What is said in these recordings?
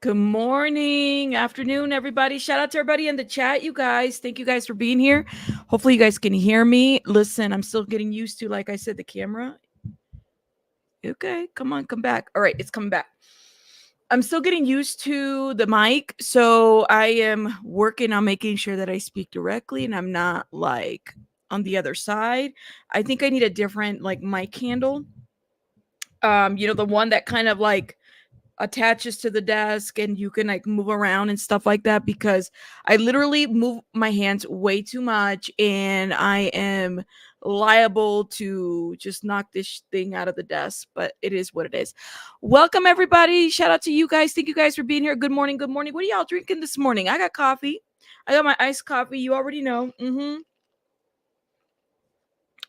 Good morning, afternoon, everybody. Shout out to everybody in the chat, you guys. Thank you guys for being here. Hopefully, you guys can hear me. Listen, I'm still getting used to, like I said, the camera. Okay, come on, come back. All right, it's coming back. I'm still getting used to the mic, so I am working on making sure that I speak directly and I'm not like on the other side. I think I need a different like mic handle. The one that kind of like attaches to the desk and you can like move around and stuff like that, because I literally move my hands way too much and I am liable to just knock this thing out of the desk, but it is what it is. Welcome everybody. Shout out to you guys. Thank you guys for being here. Good morning. Good morning. What are y'all drinking this morning? I got coffee. I got my iced coffee. You already know.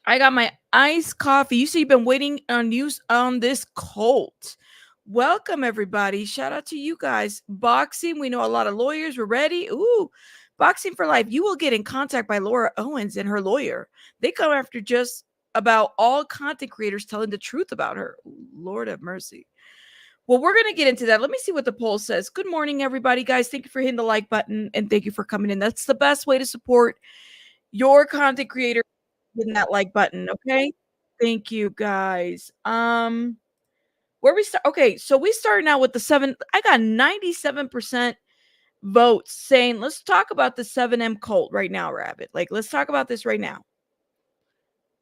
I got my iced coffee. You see, you've been waiting on news on this cult. Welcome, everybody. Shout out to you guys. Boxing. We know a lot of lawyers. We're ready. Ooh, Boxing for Life. You will get in contact by Laura Owens and her lawyer. They come after just about all content creators telling the truth about her. Lord have mercy. Well, we're going to get into that. Let me see what the poll says. Good morning, everybody. Guys, thank you for hitting the like button and thank you for coming in. That's the best way to support your content creator. Hitting that like button, okay? Thank you, guys. Where we start? Okay, so we starting out with the 7. I got 97% votes saying let's talk about the 7M cult right now, Rabbit. Like, let's talk about this right now.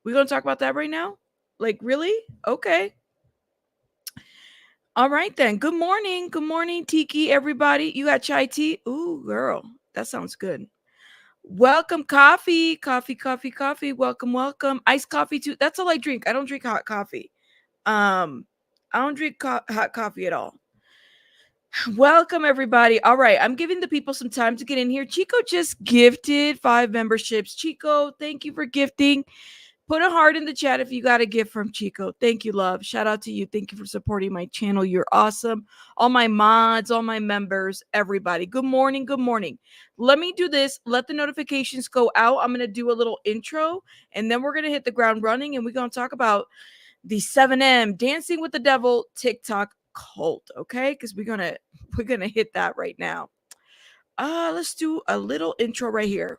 We're gonna talk about that right now? Like, really? Okay. All right then. Good morning. Good morning, Tiki, everybody. You got chai tea? Ooh, girl, that sounds good. Welcome, coffee. Welcome, welcome. Iced coffee too. That's all I drink. I don't drink hot coffee. I don't drink hot coffee at all. Welcome, everybody. All right, I'm giving the people some time to get in here. Chico just gifted 5 memberships. Chico, thank you for gifting. Put a heart in the chat if you got a gift from Chico. Thank you, love. Shout out to you. Thank you for supporting my channel. You're awesome. All my mods, all my members, everybody. Good morning. Good morning. Let me do this. Let the notifications go out. I'm going to do a little intro, and then we're going to hit the ground running, and we're going to talk about the 7M Dancing with the Devil TikTok cult, okay? Because we're gonna hit that right now. Let's do a little intro right here.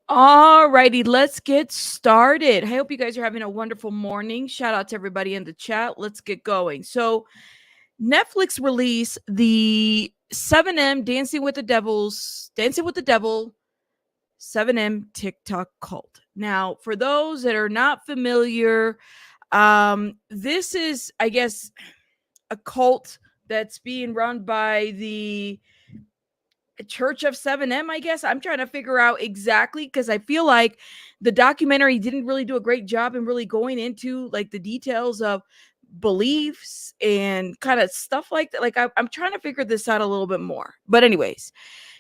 All righty, let's get started. I hope you guys are having a wonderful morning. Shout out to everybody in the chat. Let's get going. So, Netflix released the 7M Dancing with the Devil 7M TikTok cult. Now, for those that are not familiar, this is, I guess, a cult that's being run by the Church of 7M, I guess. I'm trying to figure out exactly because I feel like the documentary didn't really do a great job in really going into like the details of beliefs and kind of stuff like that. Like I'm trying to figure this out a little bit more. But anyways,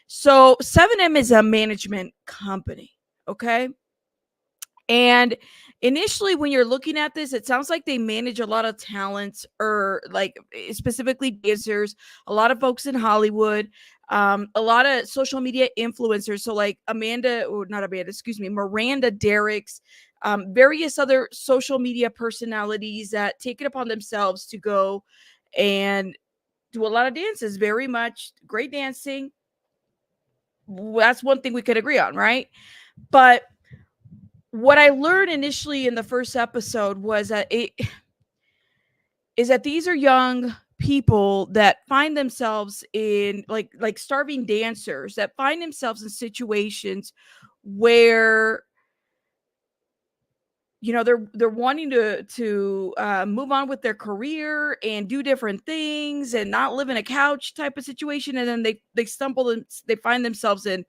so 7M is a management company, okay? And initially, when you're looking at this, it sounds like they manage a lot of talents or like specifically dancers, a lot of folks in Hollywood, a lot of social media influencers. So, like Amanda, or not Amanda, excuse me, Miranda Derricks, various other social media personalities that take it upon themselves to go and do a lot of dances, very much great dancing. That's one thing we could agree on, right? But what I learned initially in the first episode was that it is that these are young people that find themselves in like starving dancers that find themselves in situations where they're wanting to move on with their career and do different things and not live in a couch type of situation, and then they stumble and they find themselves in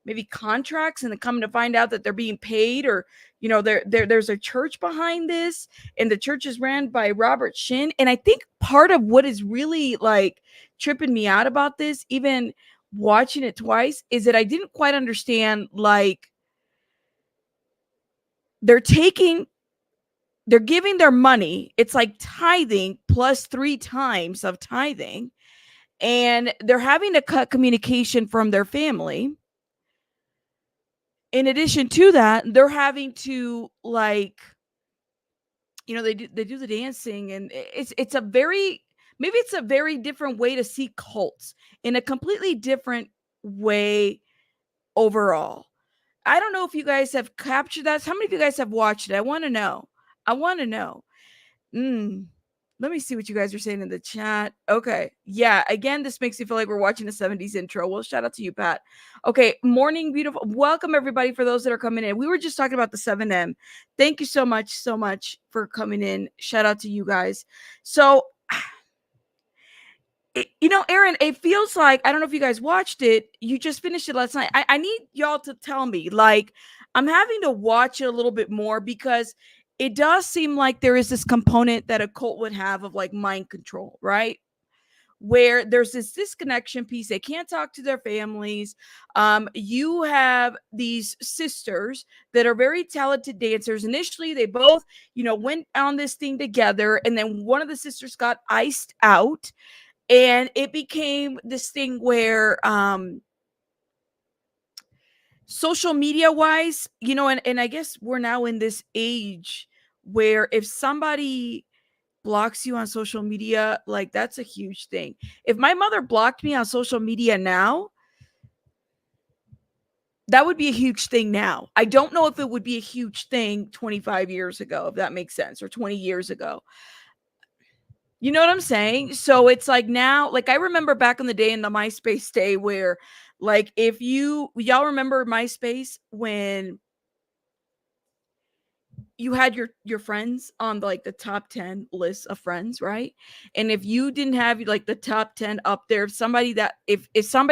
maybe contracts, and then come to find out that they're being paid, or there's a church behind this, and the church is ran by Robert Shin. And I think part of what is really like tripping me out about this, even watching it twice, is that I didn't quite understand, like, they're taking they're giving their money. It's like tithing plus 3 times of tithing. And they're having to cut communication from their family. In addition to that, they're having to like, they do the dancing, and it's a very, maybe it's a very different way to see cults in a completely different way overall. I don't know if you guys have captured that. How many of you guys have watched it? I want to know. I want to know. Let me see what you guys are saying in the chat. Okay. Yeah. Again, this makes me feel like we're watching a 70s intro. Well, shout out to you, Pat. Okay. Morning, beautiful. Welcome, everybody, for those that are coming in. We were just talking about the 7M. Thank you so much for coming in. Shout out to you guys. So, Aaron, it feels like, I don't know if you guys watched it. You just finished it last night. I need y'all to tell me, like, I'm having to watch it a little bit more because it does seem like there is this component that a cult would have of like mind control, right? Where there's this disconnection piece. They can't talk to their families. You have these sisters that are very talented dancers. Initially, they both, went on this thing together, and then one of the sisters got iced out, and it became this thing where social media wise, and I guess we're now in this age where if somebody blocks you on social media, like, that's a huge thing. If my mother blocked me on social media now, that would be a huge thing now. I don't know if it would be a huge thing 25 years ago, if that makes sense, or 20 years ago. You know what I'm saying? So it's like now, like, I remember back in the day, in the MySpace day, where like, if y'all remember MySpace, when you had your friends on like the top 10 list of friends, right? And if you didn't have like the top 10 up there, if somebody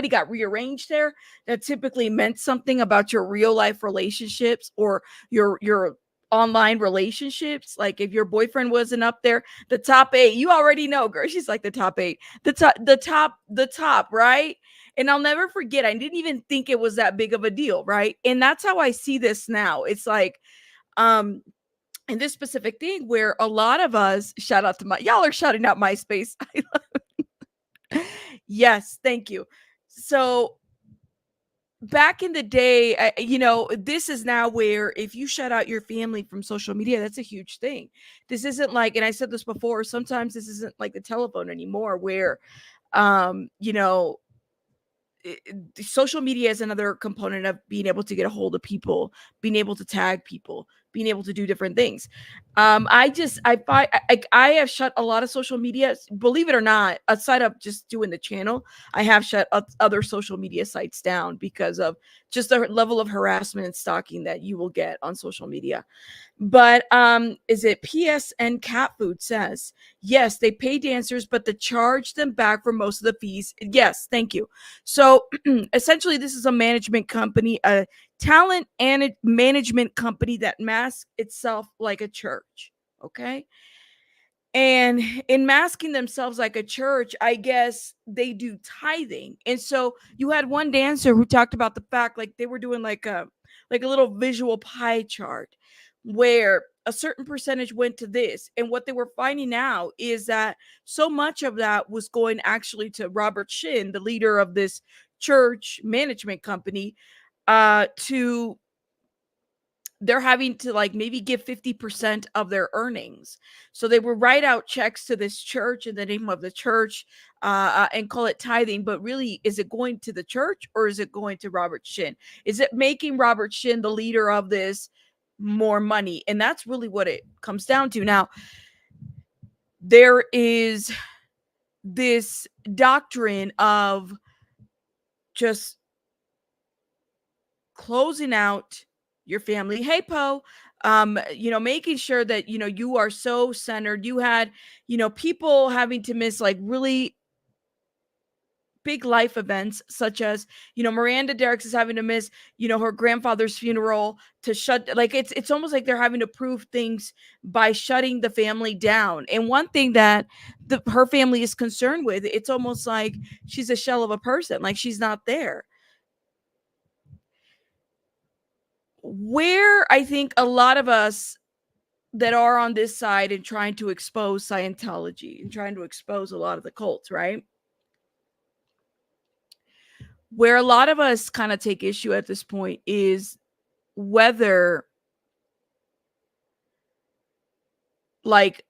got rearranged there, that typically meant something about your real life relationships or your online relationships. Like, if your boyfriend wasn't up there, the top 8, you already know, girl, she's like the top 8, the top, right? And I'll never forget, I didn't even think it was that big of a deal, right? And that's how I see this now. It's like, in this specific thing where a lot of us, shout out to y'all are shouting out MySpace. Yes, thank you. So back in the day, this is now where if you shut out your family from social media, that's a huge thing. This isn't like, and I said this before, sometimes this isn't like the telephone anymore, where social media is another component of being able to get a hold of people, being able to tag people, being able to do different things. I have shut a lot of social media, believe it or not, aside of just doing the channel. I have shut other social media sites down because of just the level of harassment and stalking that you will get on social media. But is it PSN Cat Food says, yes, they pay dancers, but they charge them back for most of the fees. Yes, thank you. So essentially, this is a management company, a talent and management company that masks itself like a church. Okay. And in masking themselves like a church, I guess they do tithing. And so you had one dancer who talked about the fact like they were doing like a little visual pie chart where a certain percentage went to this. And what they were finding out is that so much of that was going actually to Robert Shin, the leader of this church management company, to they're having to like maybe give 50% of their earnings. So they will write out checks to this church in the name of the church, and call it tithing. But really, is it going to the church or is it going to Robert Shin? Is it making Robert Shin, the leader of this, more money? And that's really what it comes down to. Now, there is this doctrine of just closing out your family. Hey, Poe, making sure that, you are so centered. You had, people having to miss like really big life events, such as, Miranda Derricks is having to miss, her grandfather's funeral to shut, like, it's almost like they're having to prove things by shutting the family down. And one thing that her family is concerned with, it's almost like she's a shell of a person, like she's not there. Where I think a lot of us that are on this side and trying to expose Scientology and trying to expose a lot of the cults, right? Where a lot of us kind of take issue at this point is whether, like,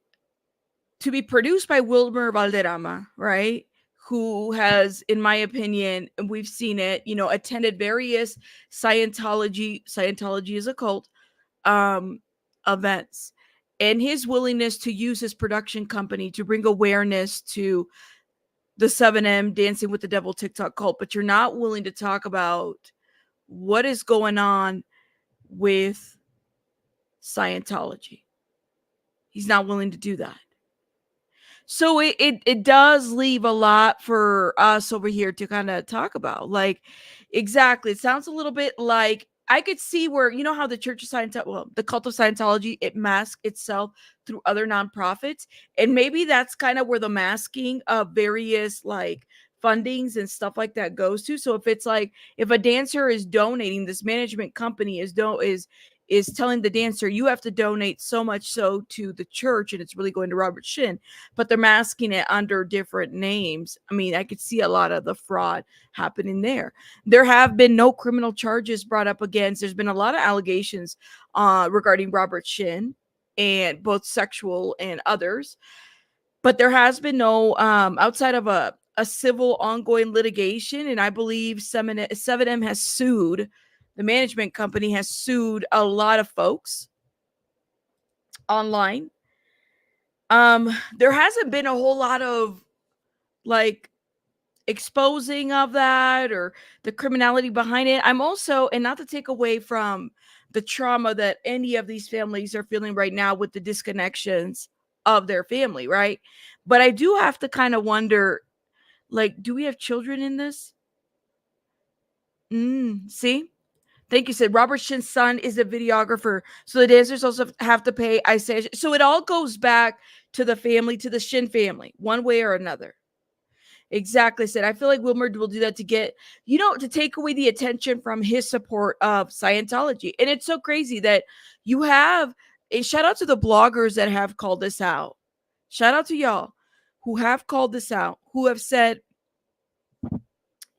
to be produced by Wilmer Valderrama, right? Who has, in my opinion, and we've seen it, attended various Scientology is a cult, um, events, and his willingness to use his production company to bring awareness to the 7M Dancing with the Devil TikTok cult, but you're not willing to talk about what is going on with Scientology. He's not willing to do that. So it does leave a lot for us over here to kind of talk about. Like, exactly. It sounds a little bit like I could see where, how the Church of Scientology, well, the cult of Scientology, it masks itself through other nonprofits. And maybe that's kind of where the masking of various like fundings and stuff like that goes to. So if it's like, if a dancer is donating, this management company is telling the dancer, you have to donate so much so to the church, and it's really going to Robert Shin, but they're masking it under different names. I mean, I could see a lot of the fraud happening there. There have been no criminal charges brought up against. There's been a lot of allegations regarding Robert Shin, and both sexual and others, but there has been no outside of a civil ongoing litigation. And I believe 7M has sued, the management company has sued a lot of folks online. There hasn't been a whole lot of like exposing of that or the criminality behind it. I'm also, and not to take away from the trauma that any of these families are feeling right now with the disconnections of their family, right? But I do have to kind of wonder, like, do we have children in this? See? Thank you. Said Robert Shin's son is a videographer. So the dancers also have to pay. I say, so it all goes back to the family, to the Shin family, one way or another. Exactly. Said, I feel like Wilmer will do that to get, to take away the attention from his support of Scientology. And it's so crazy that you have a shout out to the bloggers that have called this out. Shout out to y'all who have called this out, who have said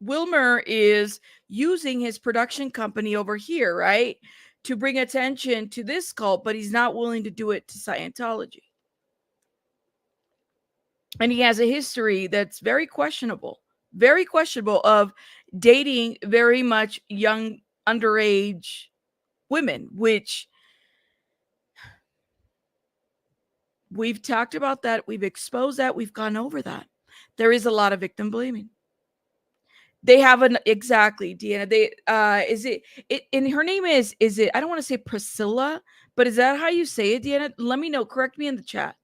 Wilmer is using his production company over here, right, to bring attention to this cult, but he's not willing to do it to Scientology. And he has a history that's very questionable of dating very much young underage women, which We've talked about that. We've exposed that. We've gone over that. There is a lot of victim blaming. They have an exactly, Deanna. They is it and her name is it I don't want to say Priscilla, but is that how you say it, Deanna? Let me know. Correct me in the chat.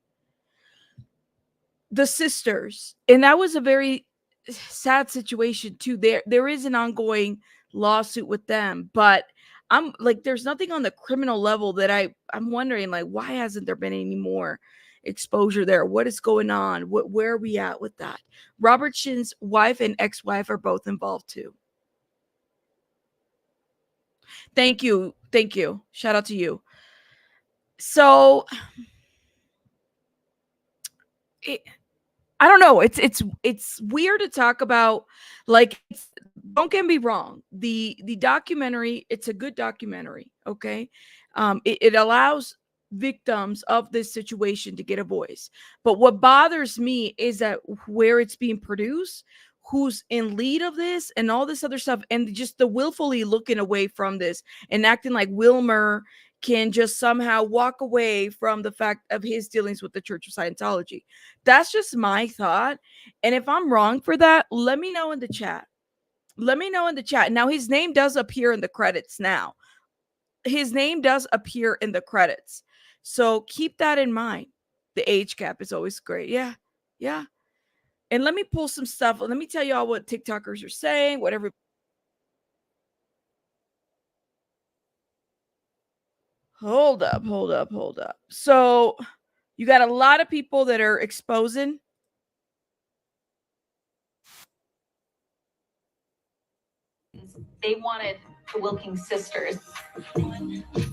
The sisters. And that was a very sad situation too. There is an ongoing lawsuit with them, but I'm like there's nothing on the criminal level that I'm wondering like why hasn't there been any more exposure there? What is going on? Where are we at with that? Robert Shin's wife and ex-wife are both involved too. Thank you. Thank you. Shout out to you. So it, I don't know. It's weird to talk about. Like, don't get me wrong. The documentary, it's a good documentary. Okay, it allows victims of this situation to get a voice. But what bothers me is that where it's being produced, who's in lead of this, and all this other stuff, and just the willfully looking away from this and acting like Wilmer can just somehow walk away from the fact of his dealings with the Church of Scientology. That's just my thought. And if I'm wrong for that, let me know in the chat. Let me know in the chat. Now, his name does appear in the credits now. His name does appear in the credits. So keep that in mind. The age gap is always great. Yeah. Yeah. And let me pull some stuff. Let me tell y'all what TikTokers are saying, whatever. Hold up, hold up, hold up. So you got a lot of people that are exposing. They wanted the Wilkins sisters. 1, 2,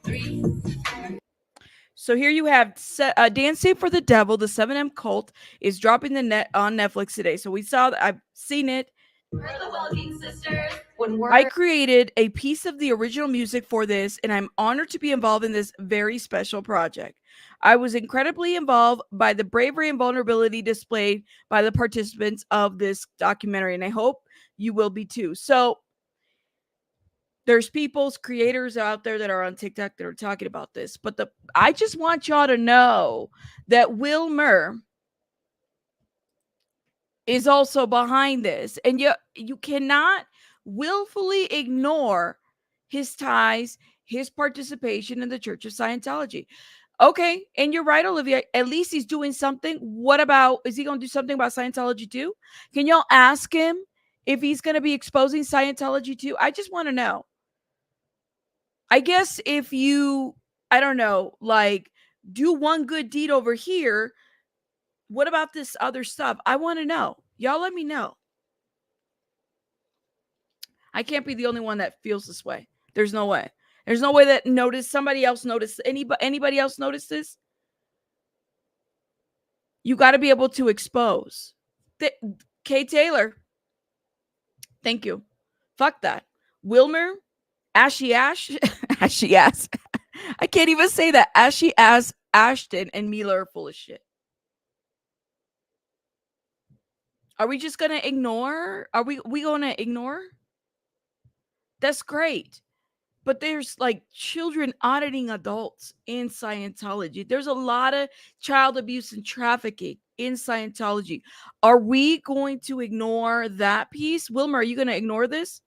3. So here you have Dance Tape for the Devil, the 7M cult, is dropping the net on Netflix today. So we saw that. I've seen it. We're the Wilkins sisters. I created a piece of the original music for this, and I'm honored to be involved in this very special project. I was incredibly involved by the bravery and vulnerability displayed by the participants of this documentary, and I hope you will be too. So there's people's creators out there that are on TikTok that are talking about this, but I just want y'all to know that Wilmer is also behind this, and you cannot willfully ignore his ties, his participation in the Church of Scientology. Okay, and you're right, Olivia. At least he's doing something. What about, is he going to do something about Scientology too? Can y'all ask him if he's going to be exposing Scientology too? I just want to know. I guess if you, I don't know, like do one good deed over here, what about this other stuff? I want to know. Y'all let me know. I can't be the only one that feels this way. There's no way. There's no way that somebody else noticed. Anybody else noticed this? You got to be able to expose. Kay Taylor. Thank you. Fuck that. Wilmer, Ashy Ash, Ashy Ass. I can't even say that. Ashy Ass, Ashton, and Mila are full of shit. Are we just gonna ignore? Are we gonna ignore? That's great. But there's like children auditing adults in Scientology. There's a lot of child abuse and trafficking in Scientology. Are we going to ignore that piece? Wilmer, are you going to ignore this?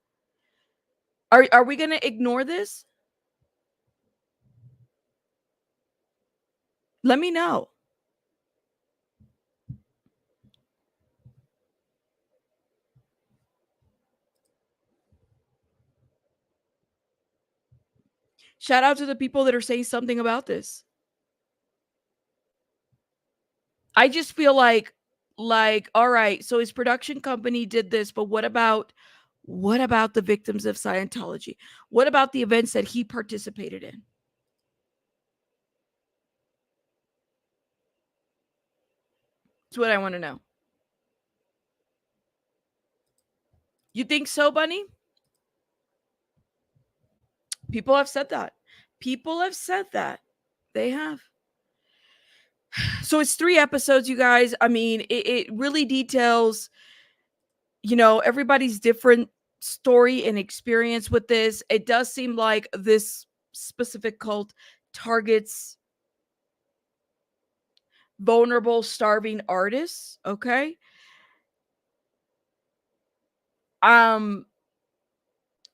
Are we going to ignore this? Let me know. Shout out to the people that are saying something about this. I just feel like all right, so his production company did this, but what about the victims of Scientology? What about the events that he participated in? That's what I want to know. You think so, Bunny? People have said that. People have said that. They have. So it's 3 episodes, you guys. I mean, it really details, everybody's different story and experience with this. It does seem like this specific cult targets vulnerable, starving artists. Okay. Um,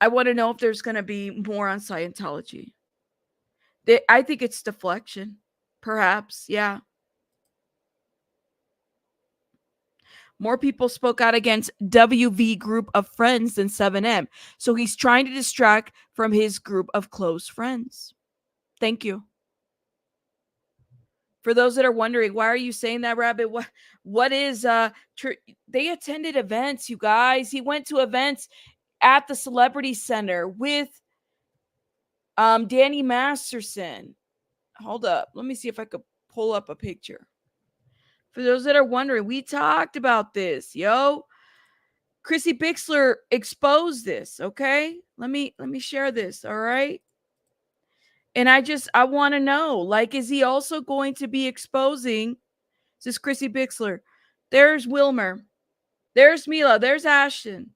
I want to know if there's going to be more on Scientology. I think it's deflection. Perhaps. Yeah. More people spoke out against WV group of friends than 7M. So he's trying to distract from his group of close friends. Thank you. For those that are wondering, why are you saying that, Rabbit? What is they attended events, you guys. He went to events at the Celebrity Center with Danny Masterson. Hold up. Let me see if I could pull up a picture. For those that are wondering, we talked about this, yo. Chrissy Bixler exposed this, okay? Let me share this, all right? And I want to know, like, is he also going to be exposing this is Chrissy Bixler? There's Wilmer. There's Mila. There's Ashton.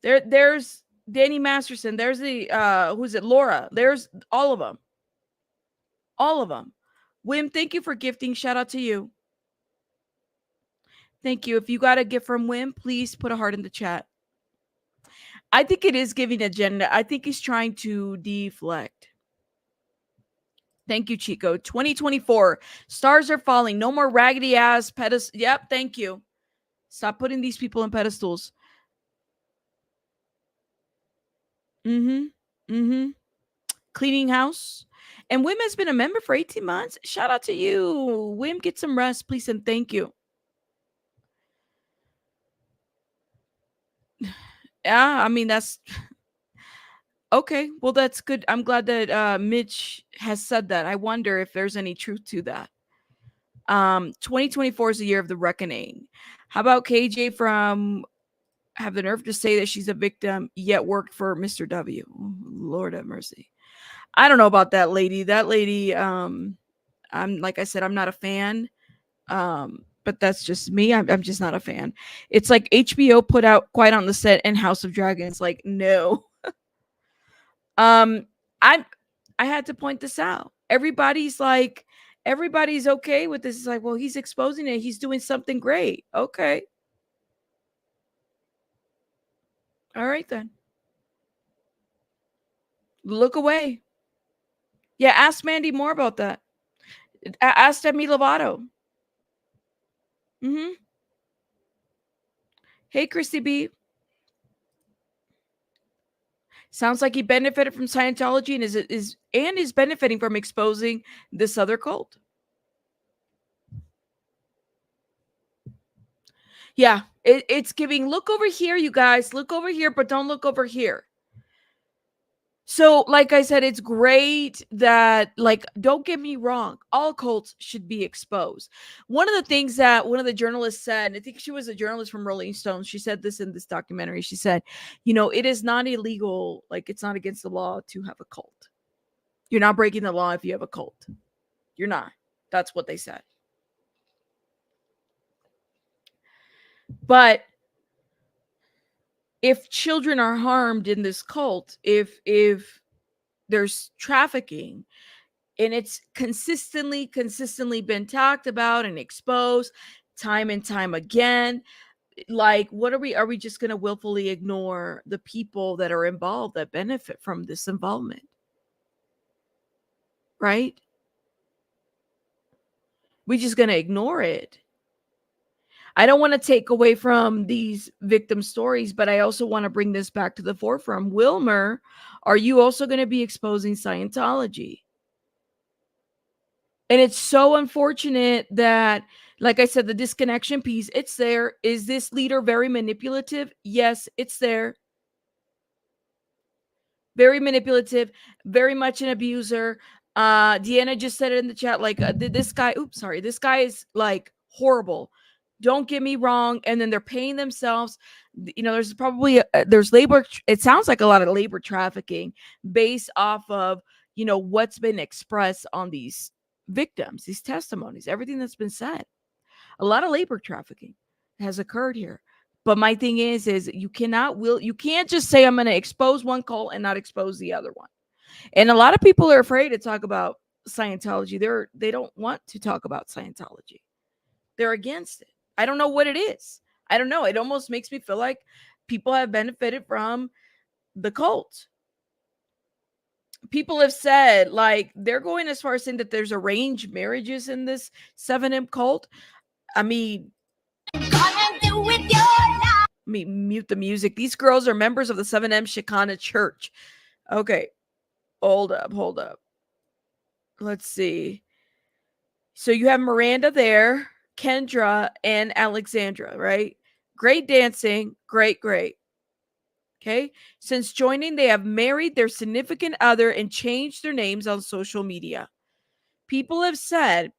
There's Danny Masterson. There's the who's it? Laura. There's all of them. All of them. Wim, thank you for gifting. Shout out to you. Thank you. If you got a gift from Wim, please put a heart in the chat. I think it is giving agenda. I think he's trying to deflect. Thank you, Chico. 2024. Stars are falling. No more raggedy ass pedestals. Yep, thank you. Stop putting these people in pedestals. Cleaning house. And Wim has been a member for 18 months. Shout out to you. Wim, get some rest, please, and thank you. Yeah, I mean, that's okay. Well, that's good. I'm glad that Mitch has said that. I wonder if there's any truth to that. 2024 is the year of the reckoning. How about KJ from have the nerve to say that she's a victim yet worked for Mr. W? Oh, Lord have mercy. I don't know about that lady. That lady, I'm like I said, I'm not a fan. But that's just me. I'm just not a fan. It's like HBO put out Quiet on the Set and House of Dragons. Like, no. I had to point this out. Everybody's okay with this. It's like, well, he's exposing it. He's doing something great. Okay. All right then. Look away. Yeah, ask Mandy more about that. Ask Demi Lovato. Hey, Christy B. Sounds like he benefited from Scientology and is benefiting from exposing this other cult. Yeah, it's giving, look over here, you guys. Look over here, but don't look over here. So, like I said, it's great that, like, don't get me wrong, all cults should be exposed. One of the things that one of the journalists said, I think she was a journalist from Rolling Stone, she said this in this documentary. She said, it is not illegal, like, it's not against the law to have a cult. You're not breaking the law if you have a cult. You're not. That's what they said. But if children are harmed in this cult, if there's trafficking, and it's consistently been talked about and exposed time and time again, like, what are we just going to willfully ignore the people that are involved that benefit from this involvement? Right? We're just going to ignore it. I don't want to take away from these victim stories, but I also want to bring this back to the forefront. Wilmer, are you also going to be exposing Scientology? And it's so unfortunate that, like I said, the disconnection piece, it's there. Is this leader very manipulative? Yes, it's there. Very manipulative, very much an abuser. Deanna just said it in the chat, like, this guy is like horrible. Don't get me wrong. And then they're paying themselves. There's probably there's labor. It sounds like a lot of labor trafficking based off of, what's been expressed on these victims, these testimonies, everything that's been said. A lot of labor trafficking has occurred here. But my thing is you can't just say I'm going to expose one cult and not expose the other one. And a lot of people are afraid to talk about Scientology. They don't want to talk about Scientology. They're against it. I don't know what it is. I don't know. It almost makes me feel like people have benefited from the cult. People have said, like, they're going as far as saying that there's arranged marriages in this 7M cult. I mean, mute the music. These girls are members of the 7M Shekinah Church. Okay, hold up. Let's see. So you have Miranda there, Kendra, and Alexandra, right? Great dancing. Great. Okay. Since joining, they have married their significant other and changed their names on social media. People have said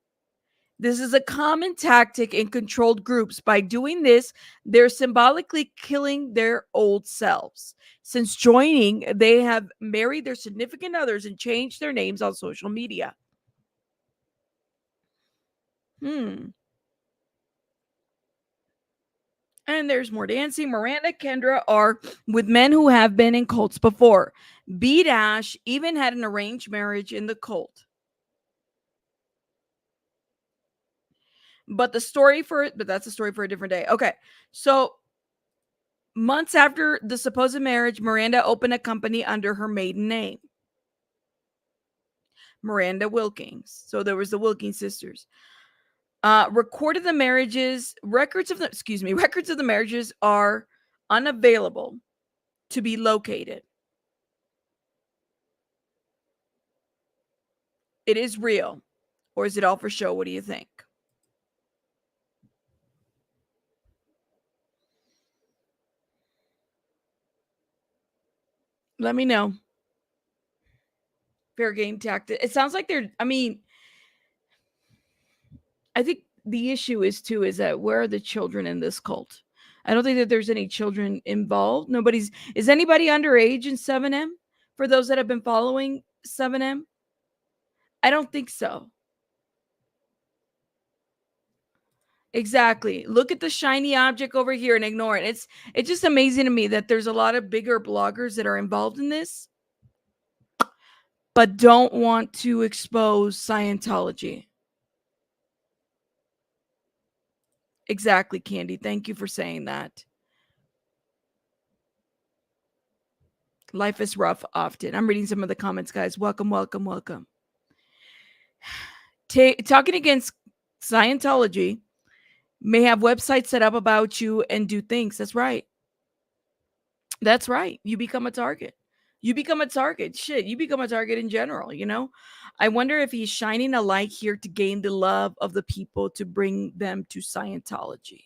this is a common tactic in controlled groups. By doing this, they're symbolically killing their old selves. Since joining, they have married their significant others and changed their names on social media. And there's more dancing. Miranda, Kendra are with men who have been in cults before. B Dash even had an arranged marriage in the cult. But that's a story for a different day. Okay. So months after the supposed marriage, Miranda opened a company under her maiden name, Miranda Wilkins. So there was the Wilkins sisters. Recorded the marriages, records of the marriages are unavailable to be located. It is real, or is it all for show? What do you think? Let me know. Fair game tactic. It sounds like I think the issue is that where are the children in this cult? I don't think that there's any children involved. Is anybody underage in 7M? For those that have been following 7M? I don't think so. Exactly. Look at the shiny object over here and ignore it. It's just amazing to me that there's a lot of bigger bloggers that are involved in this, but don't want to expose Scientology. Exactly, Candy. Thank you for saying that. Life is rough often. I'm reading some of the comments, guys. Welcome. Talking against Scientology may have websites set up about you and do things. That's right. You become a target. Shit, you become a target in general, you know? I wonder if he's shining a light here to gain the love of the people to bring them to Scientology.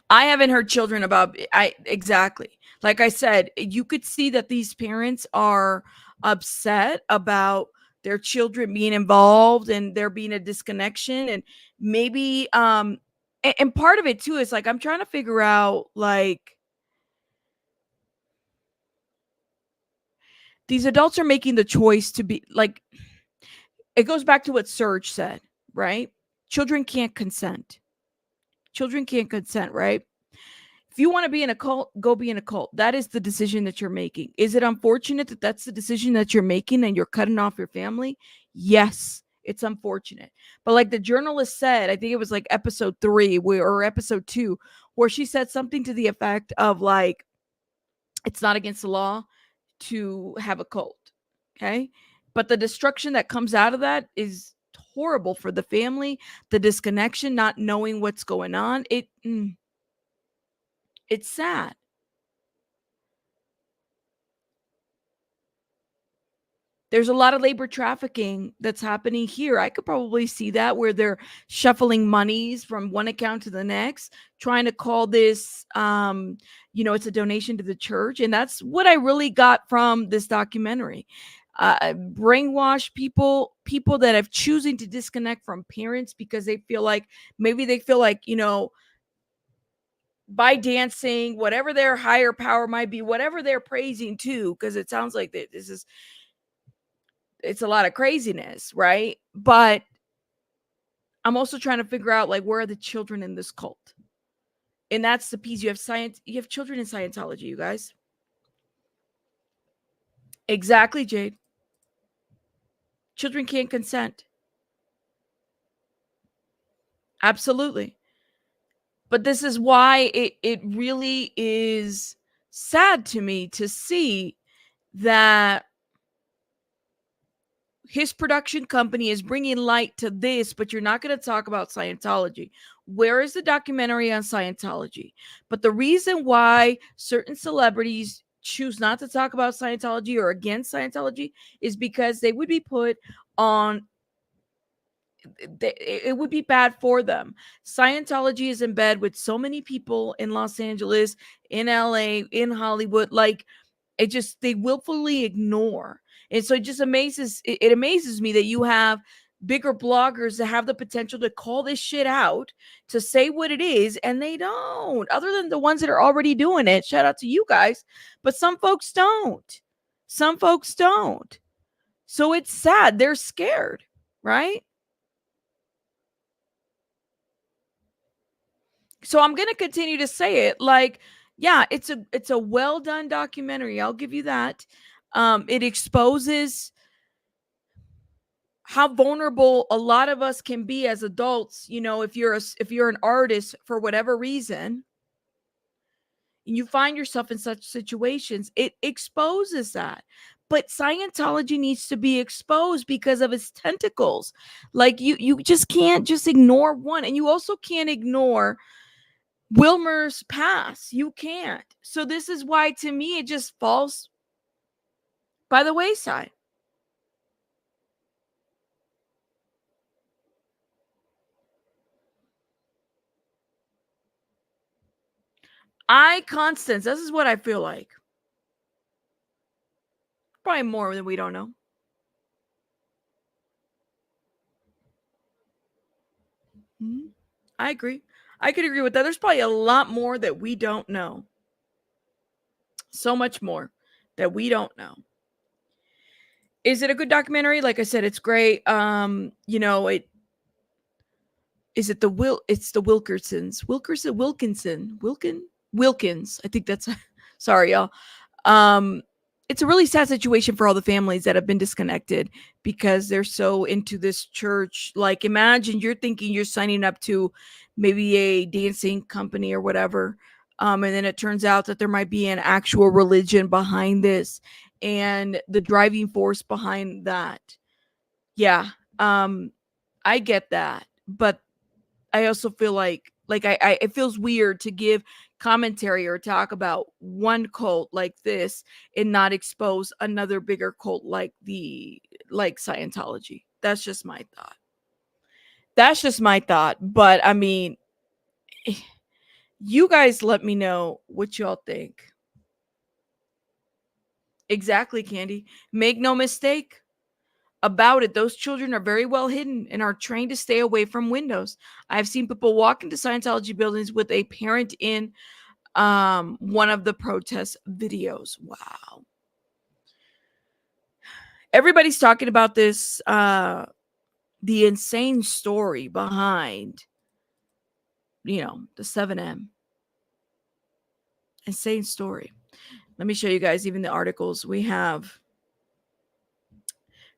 I haven't heard children about exactly. Like I said, you could see that these parents are upset about their children being involved and there being a disconnection, and maybe and part of it too is like I'm trying to figure out, like, these adults are making the choice to be like, it goes back to what Serge said, right? Children can't consent. Right? If you want to be in a cult, go be in a cult. That is the decision that you're making. Is it unfortunate that that's the decision that you're making and you're cutting off your family? Yes, it's unfortunate. But like the journalist said, I think it was like episode 3 or episode 2, where she said something to the effect of like, it's not against the law to have a cult. Okay. But the destruction that comes out of that is horrible for the family, the disconnection, not knowing what's going on. It's sad. There's a lot of labor trafficking that's happening here. I could probably see that, where they're shuffling monies from one account to the next, trying to call this, it's a donation to the church. And that's what I really got from this documentary. Brainwash people that have choosing to disconnect from parents because they feel like, by dancing, whatever their higher power might be, whatever they're praising to, because it sounds like it's a lot of craziness, right? But I'm also trying to figure out, like, where are the children in this cult? And that's the piece. You have children in Scientology, you guys. Exactly, Jade. Children can't consent. Absolutely. But this is why it really is sad to me to see that his production company is bringing light to this, but you're not going to talk about Scientology. Where is the documentary on Scientology? But the reason why certain celebrities choose not to talk about Scientology or against Scientology is because they would be put on, it would be bad for them. Scientology is in bed with so many people in Los Angeles, in LA, in Hollywood. Like, it just, they willfully ignore. And so it amazes me that you have bigger bloggers that have the potential to call this shit out, to say what it is, and they don't. Other than the ones that are already doing it, shout out to you guys. But some folks don't. Some folks don't. So it's sad. They're scared, right? So I'm going to continue to say it. Like, yeah, it's a well done documentary. I'll give you that. It exposes how vulnerable a lot of us can be as adults. You know, if you're an artist for whatever reason, and you find yourself in such situations, it exposes that. But Scientology needs to be exposed because of its tentacles. Like, you just can't just ignore one, and you also can't ignore Wilmer's past. You can't. So this is why, to me, it just falls by the wayside. Constance, this is what I feel like. Probably more than we don't know. Mhm. I agree. I could agree with that. There's probably a lot more that we don't know. So much more that we don't know. Is it a good documentary? Like I said, it's great. It is it the Will it's the Wilkins. I think that's sorry, y'all. Um it's a really sad situation for all the families that have been disconnected because they're so into this church. Like, imagine you're thinking you're signing up to maybe a dancing company or whatever. And then it turns out that there might be an actual religion behind this and the driving force behind that. Yeah. I get that. But I also feel like it feels weird to give commentary or talk about one cult like this and not expose another bigger cult like Scientology. That's just my thought. That's just my thought. But I mean, you guys let me know what y'all think. Exactly, Candy. Make no mistake about it. Those children are very well hidden and are trained to stay away from windows. I've seen people walk into Scientology buildings with a parent in one of the protest videos. Wow. Everybody's talking about this the insane story behind the 7M. Insane story. Let me show you guys even the articles we have.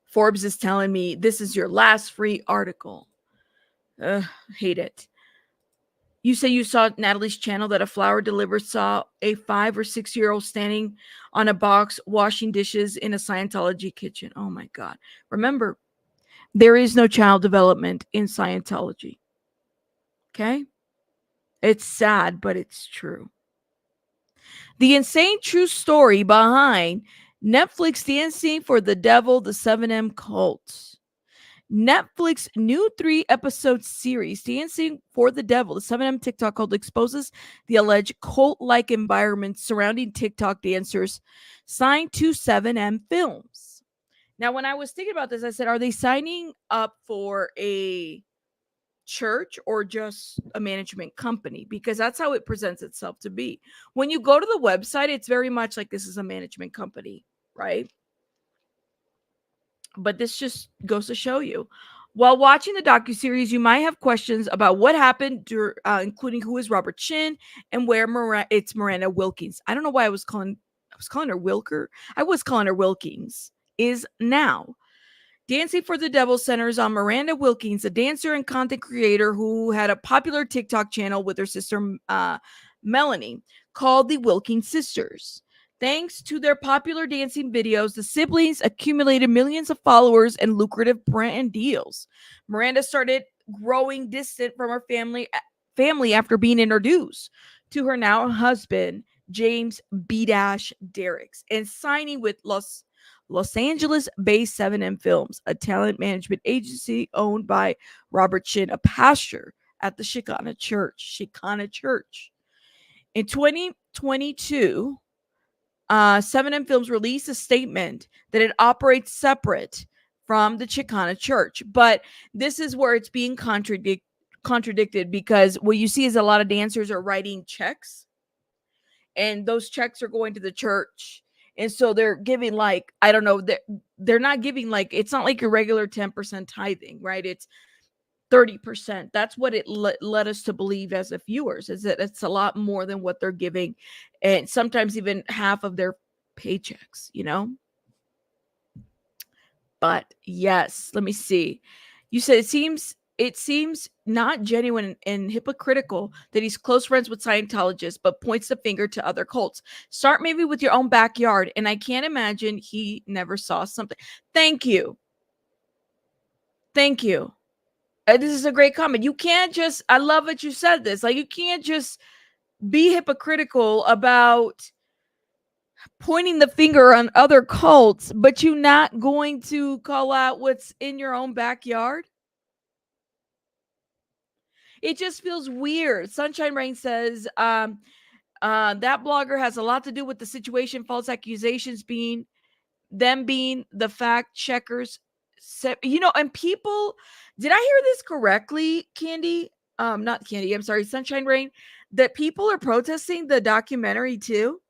Forbes is telling me this is your last free article. Hate it. You say you saw Natalie's channel that a flower deliverer saw a 5 or 6-year-old standing on a box washing dishes in a Scientology kitchen. Oh my God. Remember, there is no child development in Scientology. Okay? It's sad, but it's true. The insane true story behind Netflix dancing for the devil, the 7M cult. Netflix new 3-episode series, Dancing for the Devil, the 7M TikTok cult, exposes the alleged cult-like environment surrounding TikTok dancers signed to 7M Films. Now, when I was thinking about this, I said, are they signing up for a church or just a management company? Because that's how it presents itself to be. When you go to the website, it's very much like this is a management company, right? But this just goes to show you. While watching the docuseries, you might have questions about what happened, including who is Robert Chin and where it's Miranda Wilkins. I don't know why I was calling was calling her Wilker. I was calling her Wilkins. Is now. Dancing for the Devil centers on Miranda Wilkins, a dancer and content creator who had a popular TikTok channel with her sister Melanie called the Wilkins Sisters. Thanks to their popular dancing videos, the siblings accumulated millions of followers and lucrative brand deals. Miranda started growing distant from her family after being introduced to her now husband, James B. Derricks, and signing with Los Angeles-based 7M Films, a talent management agency owned by Robert Shin, a pastor at the Shekinah Church. In 2022, 7M Films released a statement that it operates separate from the Shekinah Church. But this is where it's being contradicted, because what you see is a lot of dancers are writing checks, and those checks are going to the church. And so they're giving, like, I don't know, they're not giving, like, it's not like your regular 10% tithing, right? It's 30%. That's what it led us to believe as the viewers, is that it's a lot more than what they're giving, and sometimes even half of their paychecks, you know? But yes, let me see. You said it seems not genuine and hypocritical that he's close friends with Scientologists, but points the finger to other cults. Start maybe with your own backyard, and I can't imagine he never saw something. Thank you. Thank you. This is a great comment. You can't just, I love that you said this. Like, you can't just be hypocritical about pointing the finger on other cults, but you're not going to call out what's in your own backyard. It just feels weird. Sunshine Rain says, that blogger has a lot to do with the situation, false accusations being the fact checkers. And people, did I hear this correctly, Candy? Not Candy, I'm sorry, Sunshine Rain, that people are protesting the documentary too?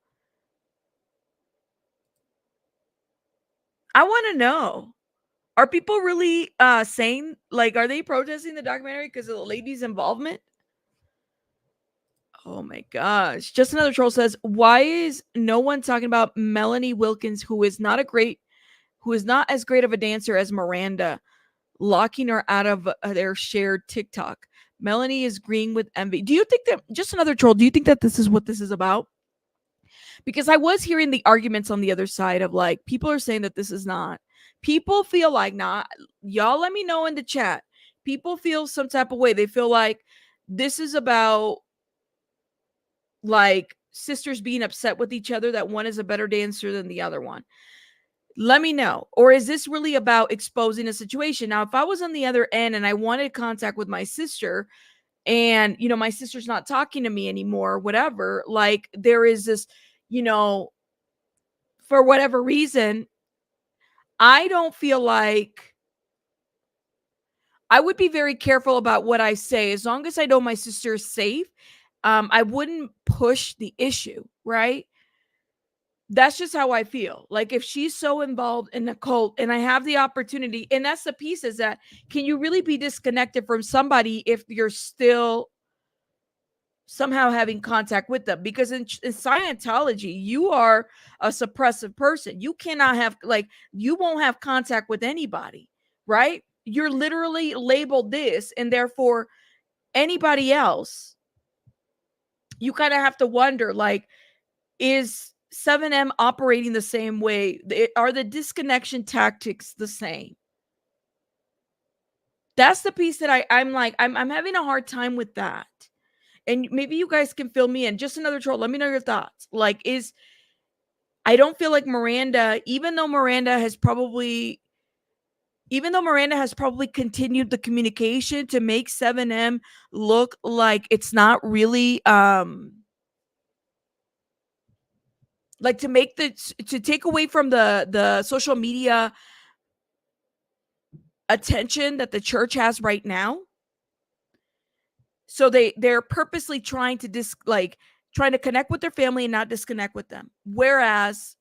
I want to know. Are people really saying, like, are they protesting the documentary because of the lady's involvement? Oh my gosh. Just another troll says, why is no one talking about Melanie Wilkins, who is not as great of a dancer as Miranda, locking her out of their shared TikTok? Melanie is green with envy. Do you think that, just another troll, do you think that this is what this is about? Because I was hearing the arguments on the other side of, like, people are saying that this is not. People feel like, not. Y'all let me know in the chat. People feel some type of way. They feel like this is about, like, sisters being upset with each other that one is a better dancer than the other one. Let me know. Or is this really about exposing a situation? Now, if I was on the other end and I wanted contact with my sister, and, my sister's not talking to me anymore, whatever, like, there is this, for whatever reason, I don't feel like, I would be very careful about what I say. As long as I know my sister is safe, I wouldn't push the issue, right? That's just how I feel. Like, if she's so involved in the cult and I have the opportunity, and that's the piece, is that, can you really be disconnected from somebody if you're still somehow having contact with them? Because in Scientology, you are a suppressive person. You cannot have, like, you won't have contact with anybody, right? You're literally labeled this, and therefore anybody else, you kind of have to wonder, like, is 7M operating the same way? Are the disconnection tactics the same? That's the piece that I'm like, I'm having a hard time with that. And maybe you guys can fill me in. Just another troll. Let me know your thoughts. Like, I don't feel like Miranda, even though Miranda has probably continued the communication to make 7M look like it's not really, like, to take away from the social media attention that the church has right now. So they're purposely trying to connect with their family and not disconnect with them. Whereas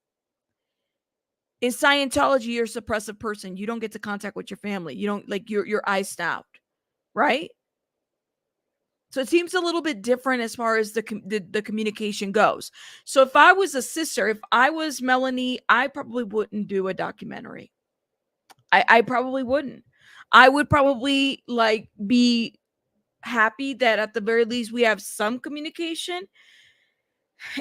in Scientology, you're a suppressive person. You don't get to contact with your family. You don't, like, your eyes out, right? So it seems a little bit different as far as the communication goes. So if I was a sister, if I was Melanie, I probably wouldn't do a documentary. I probably wouldn't. I would probably like be happy that at the very least we have some communication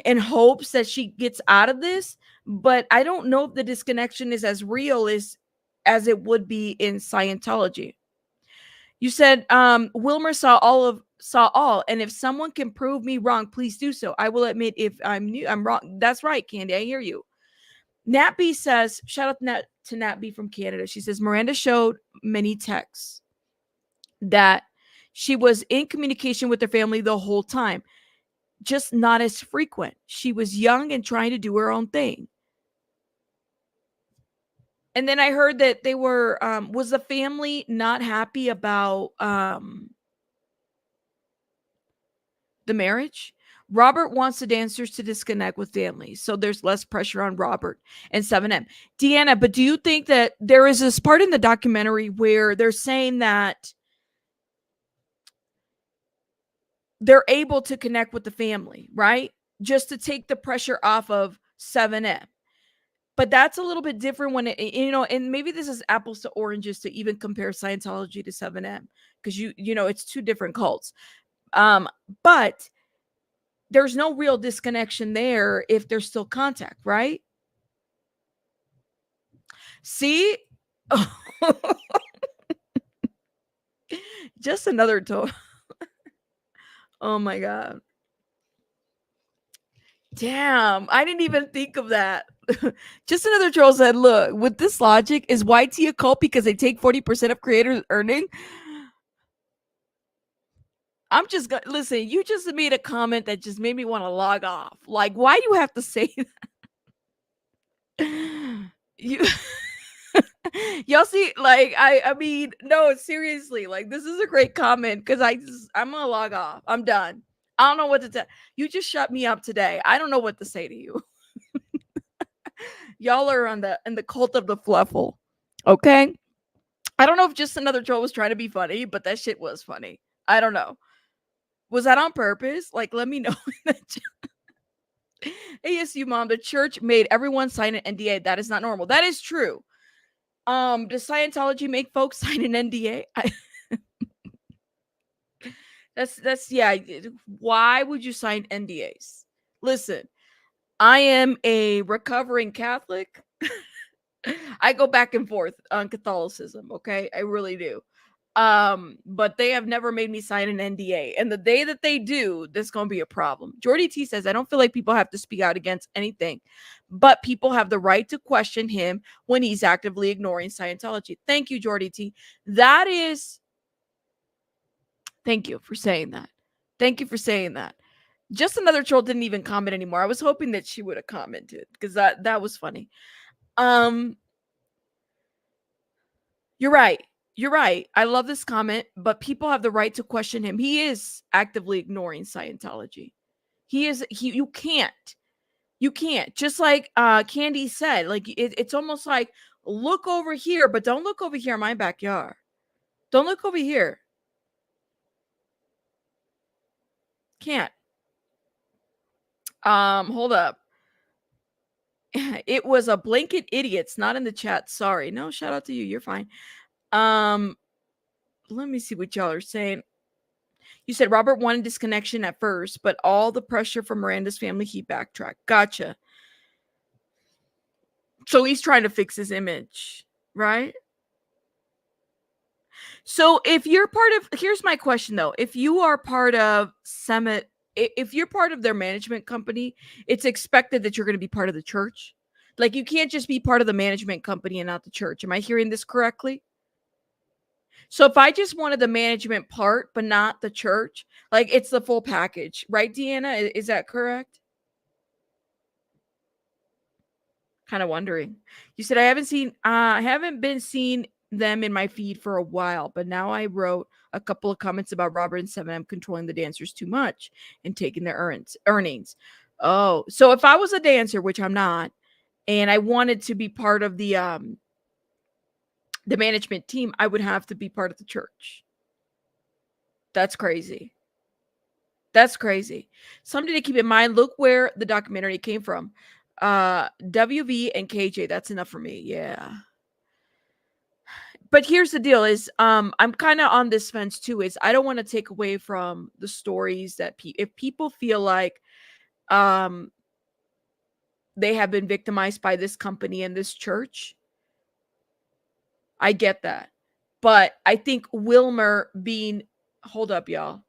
in hopes that she gets out of this. But I don't know if the disconnection is as real as it would be in Scientology. You said Wilmer saw all, and if someone can prove me wrong, please do so. I will admit if I'm wrong. That's right, Candy. I hear you. Natby says, shout out to Natby from Canada. She says Miranda showed many texts that she was in communication with her family the whole time, just not as frequent. She was young and trying to do her own thing. And then I heard that they were was the family not happy about the marriage? Robert wants the dancers to disconnect with families, so there's less pressure on Robert and 7M. Deanna, but do you think that there is this part in the documentary where they're saying that they're able to connect with the family, right? Just to take the pressure off of 7M. But that's a little bit different when it, and maybe this is apples to oranges to even compare Scientology to 7M, because it's two different cults. But there's no real disconnection there if there's still contact, right? See? Just another toe. Oh my God. Damn, I didn't even think of that. Just another troll said, look, with this logic, is YT a cult because they take 40% of creators' earning? I'm just gonna listen, you just made a comment that just made me want to log off. Like, why do you have to say that? You y'all see, like, I mean, no, seriously, like, this is a great comment because I'm gonna log off. I'm done. I don't know what to tell you. Just shut me up today. I don't know what to say to you. Y'all are in the cult of the fluffle. Okay. I don't know if just another troll was trying to be funny, but that shit was funny. I don't know. Was that on purpose? Like, let me know. ASU mom, the church made everyone sign an NDA. That is not normal. That is true. Does Scientology make folks sign an NDA? That's yeah. Why would you sign NDAs? Listen, I am a recovering Catholic. I go back and forth on Catholicism, okay? I really do. But they have never made me sign an NDA. And the day that they do, there's gonna be a problem. Jordy T says, I don't feel like people have to speak out against anything, but people have the right to question him when he's actively ignoring Scientology. Thank you, Jordy T. Thank you for saying that. Thank you for saying that. Just another troll didn't even comment anymore. I was hoping that she would have commented because that was funny. You're right. You're right. I love this comment, but people have the right to question him. He is actively ignoring Scientology. You can't. You can't. Just like Candy said, like it's almost like look over here, but don't look over here in my backyard. Don't look over here. Can't. Hold up. It was a blanket idiots, not in the chat. Sorry. No, shout out to you. You're fine. Let me see what y'all are saying. You said Robert wanted disconnection at first, but all the pressure from Miranda's family, he backtracked. Gotcha. So he's trying to fix his image, right? So if you're part of, here's my question though. If you are part of Summit, if you're part of their management company, it's expected that you're going to be part of the church. Like you can't just be part of the management company and not the church. Am I hearing this correctly? So if I just wanted the management part, but not the church, like it's the full package, right, Deanna? Is that correct? Kind of wondering. You said I haven't been seeing them in my feed for a while, but now I wrote a couple of comments about Robert and 7M controlling the dancers too much and taking their earnings. Oh, so if I was a dancer, which I'm not, and I wanted to be part of the management team, I would have to be part of the church. That's crazy. That's crazy. Something to keep in mind. Look where the documentary came from. WV and KJ. That's enough for me. Yeah. But here's the deal: is I'm kind of on this fence too. Is I don't want to take away from the stories that if people feel like um they have been victimized by this company and this church, I get that. But I think Wilmer being, hold up, y'all.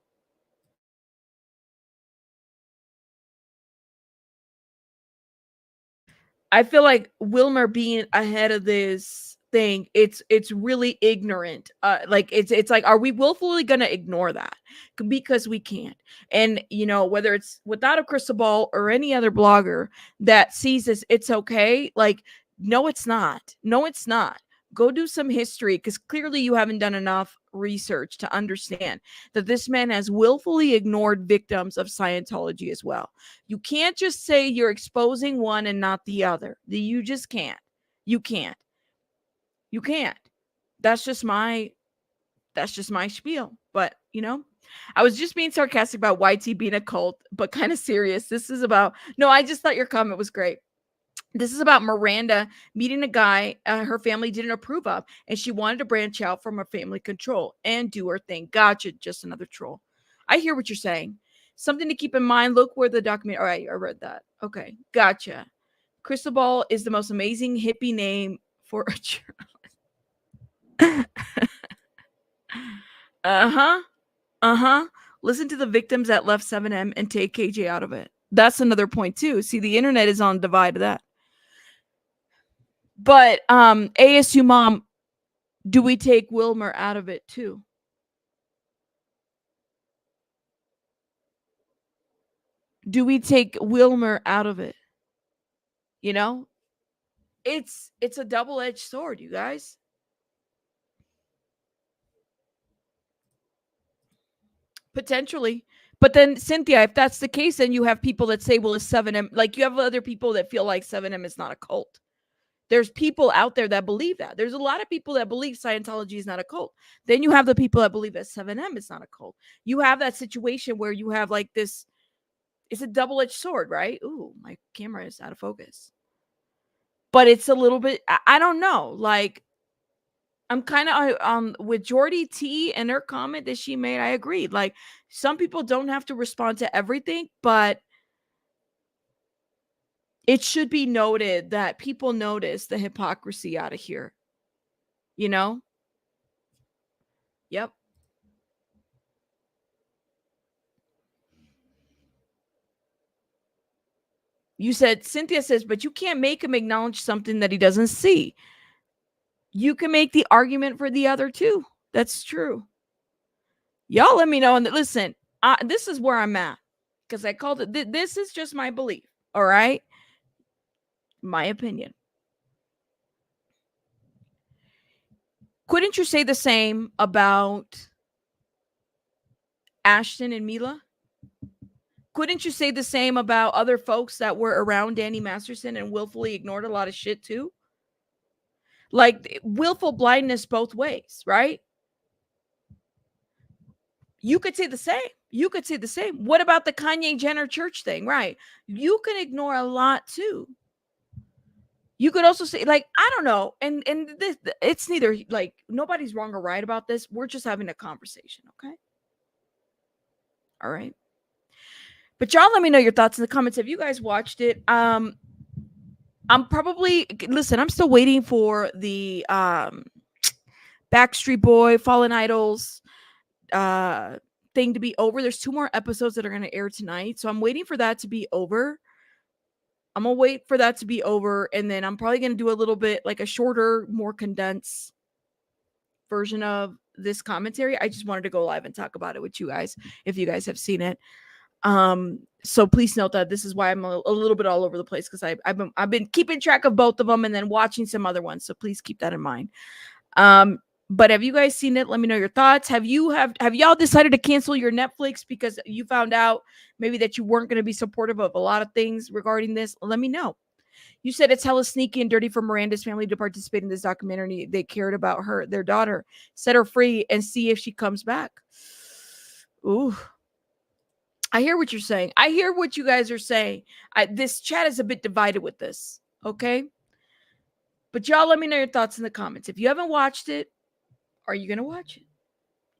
I feel like Wilmer being ahead of this thing, it's really ignorant. Like it's like, are we willfully gonna ignore that? Because we can't. And whether it's without a crystal ball or any other blogger that sees this, it's okay. Like, no, it's not. No, it's not. Go do some history, because clearly you haven't done enough research to understand that this man has willfully ignored victims of Scientology as well. You can't just say you're exposing one and not the other. You just can't. You can't. You can't. That's just my spiel. But, I was just being sarcastic about YT being a cult, but kind of serious. This is about, no, I just thought your comment was great. This is about Miranda meeting a guy her family didn't approve of, and she wanted to branch out from her family control and do her thing. Gotcha. Just another troll. I hear what you're saying. Something to keep in mind. Look where the document. All right, I read that. Okay, gotcha. Crystal Ball is the most amazing hippie name for a journalist. Uh-huh. Uh-huh. Listen to the victims that left 7M and take KJ out of it. That's another point too. See, the internet is on divide of that. But ASU mom, do we take Wilmer out of it too? Do we take Wilmer out of it? It's a double-edged sword, you guys. Potentially. But then, Cynthia, if that's the case, then you have people that say, well, it's 7M. Like, you have other people that feel like 7M is not a cult. There's people out there that believe that. There's a lot of people that believe Scientology is not a cult. Then you have the people that believe that 7M is not a cult. You have that situation where you have like this, it's a double-edged sword, right? Ooh, my camera is out of focus. But it's a little bit, I don't know. Like, I'm kind of with Jordy T and her comment that she made. I agreed. Like, some people don't have to respond to everything, but it should be noted that people notice the hypocrisy out of here. Yep. You said, Cynthia says, but you can't make him acknowledge something that he doesn't see. You can make the argument for the other too. That's true. Y'all let me know. And listen, this is where I'm at, because I called it. This is just my belief. All right. My opinion. Couldn't you say the same about Ashton and Mila? Couldn't you say the same about other folks that were around Danny Masterson and willfully ignored a lot of shit too? Like, willful blindness both ways, right? You could say the same. You could say the same. What about the Kanye Jenner church thing, right? You can ignore a lot too. You could also say, like, I don't know, and this, it's neither, like, nobody's wrong or right about this. We're just having a conversation, okay? All right. But y'all let me know your thoughts in the comments. Have you guys watched it? I'm probably, listen, I'm still waiting for the Backstreet Boy, Fallen Idols thing to be over. There's 2 more episodes that are going to air tonight. So I'm waiting for that to be over. I'm going to wait for that to be over. And then I'm probably going to do a little bit like a shorter, more condensed version of this commentary. I just wanted to go live and talk about it with you guys, if you guys have seen it. So please note that this is why I'm a little bit all over the place, because I've been keeping track of both of them and then watching some other ones. So please keep that in mind. But have you guys seen it? Let me know your thoughts. Have y'all decided to cancel your Netflix because you found out maybe that you weren't going to be supportive of a lot of things regarding this? Let me know. You said it's hella sneaky and dirty for Miranda's family to participate in this documentary. They cared about their daughter. Set her free and see if she comes back. Ooh. I hear what you're saying. I hear what you guys are saying. This chat is a bit divided with this. Okay. But y'all let me know your thoughts in the comments. If you haven't watched it, are you going to watch it?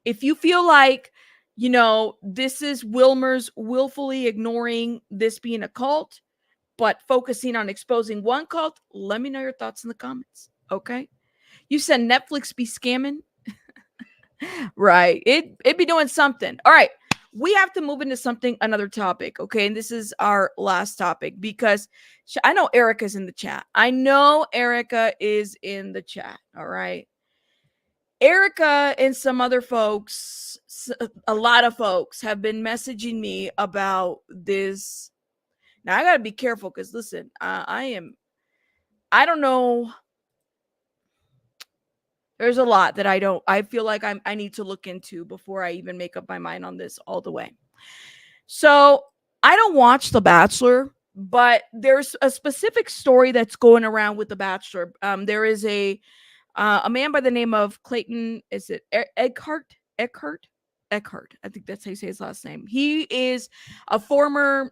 If you feel like, this is Wilmer's willfully ignoring this being a cult, but focusing on exposing one cult, let me know your thoughts in the comments. Okay. You said Netflix be scamming. Right. It be doing something. All right. We have to move into another topic. Okay. And this is our last topic because I know Erica's in the chat. I know Erica is in the chat. All right. Erica and some other folks, a lot of folks have been messaging me about this. Now I got to be careful because listen, I don't know. There's a lot that I feel like I need to look into before I even make up my mind on this all the way. So I don't watch The Bachelor, but there's a specific story that's going around with The Bachelor. There is a man by the name of Clayton. Is it Echard? Echard? Echard. I think that's how you say his last name. He is a former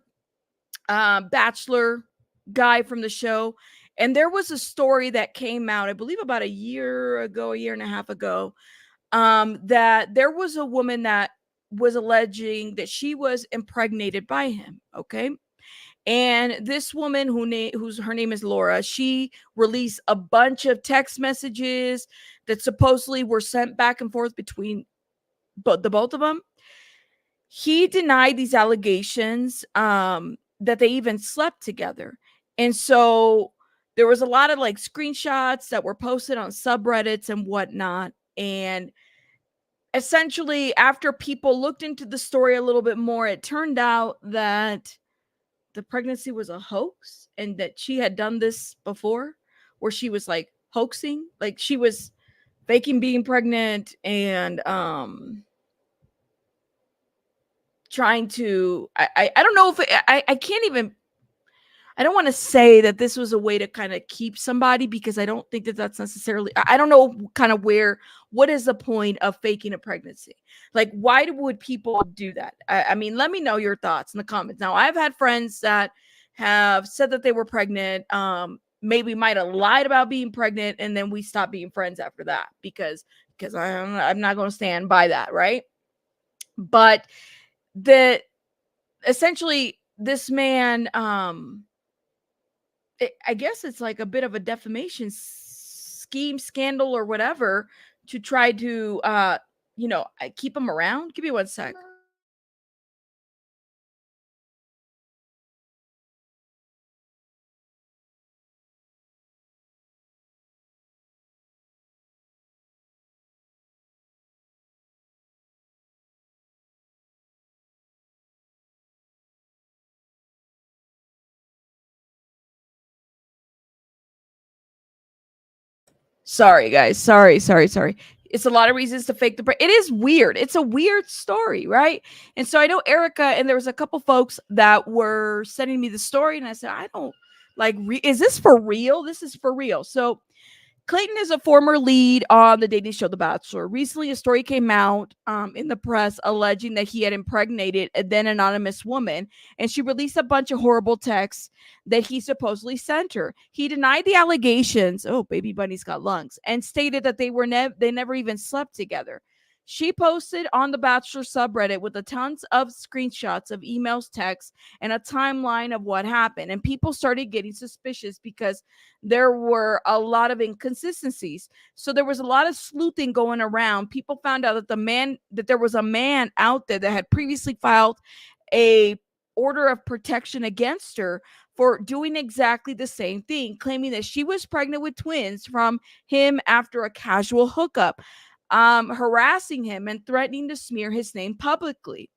Bachelor guy from the show. And there was a story that came out, I believe about a year and a half ago, that there was a woman that was alleging that she was impregnated by him. Okay. And this woman whose her name is Laura, she released a bunch of text messages that supposedly were sent back and forth between the both of them. He denied these allegations, that they even slept together. And so there was a lot of like screenshots that were posted on subreddits and whatnot. And essentially, after people looked into the story a little bit more, it turned out that the pregnancy was a hoax and that she had done this before, where she was like hoaxing, like she was faking being pregnant and trying to I don't know if I can't even, I don't want to say that this was a way to kind of keep somebody, because I don't think that that's necessarily, I don't know kind of what is the point of faking a pregnancy? Like, why would people do that? I mean, let me know your thoughts in the comments. Now, I've had friends that have said that they were pregnant, maybe might have lied about being pregnant, and then we stopped being friends after that because I'm not going to stand by that, right? But the essentially this man, I guess it's like a bit of a defamation scheme, scandal, or whatever, to try to keep him around. Give me one sec. Sorry, guys. Sorry. It's a lot of reasons to fake the. It is weird. It's a weird story, right? And so I know Erica, and there was a couple folks that were sending me the story, and I said, I don't like. Is this for real? This is for real. So Clayton is a former lead on the dating show The Bachelor. Recently, a story came out in the press alleging that he had impregnated a then anonymous woman, and she released a bunch of horrible texts that he supposedly sent her. He denied the allegations. Oh, baby bunny's got lungs, and stated that they never even slept together. She posted on the Bachelor subreddit with a tons of screenshots of emails, texts, and a timeline of what happened. And people started getting suspicious because there were a lot of inconsistencies. So there was a lot of sleuthing going around. People found out that there was a man out there that had previously filed a order of protection against her for doing exactly the same thing, claiming that she was pregnant with twins from him after a casual hookup, harassing him and threatening to smear his name publicly.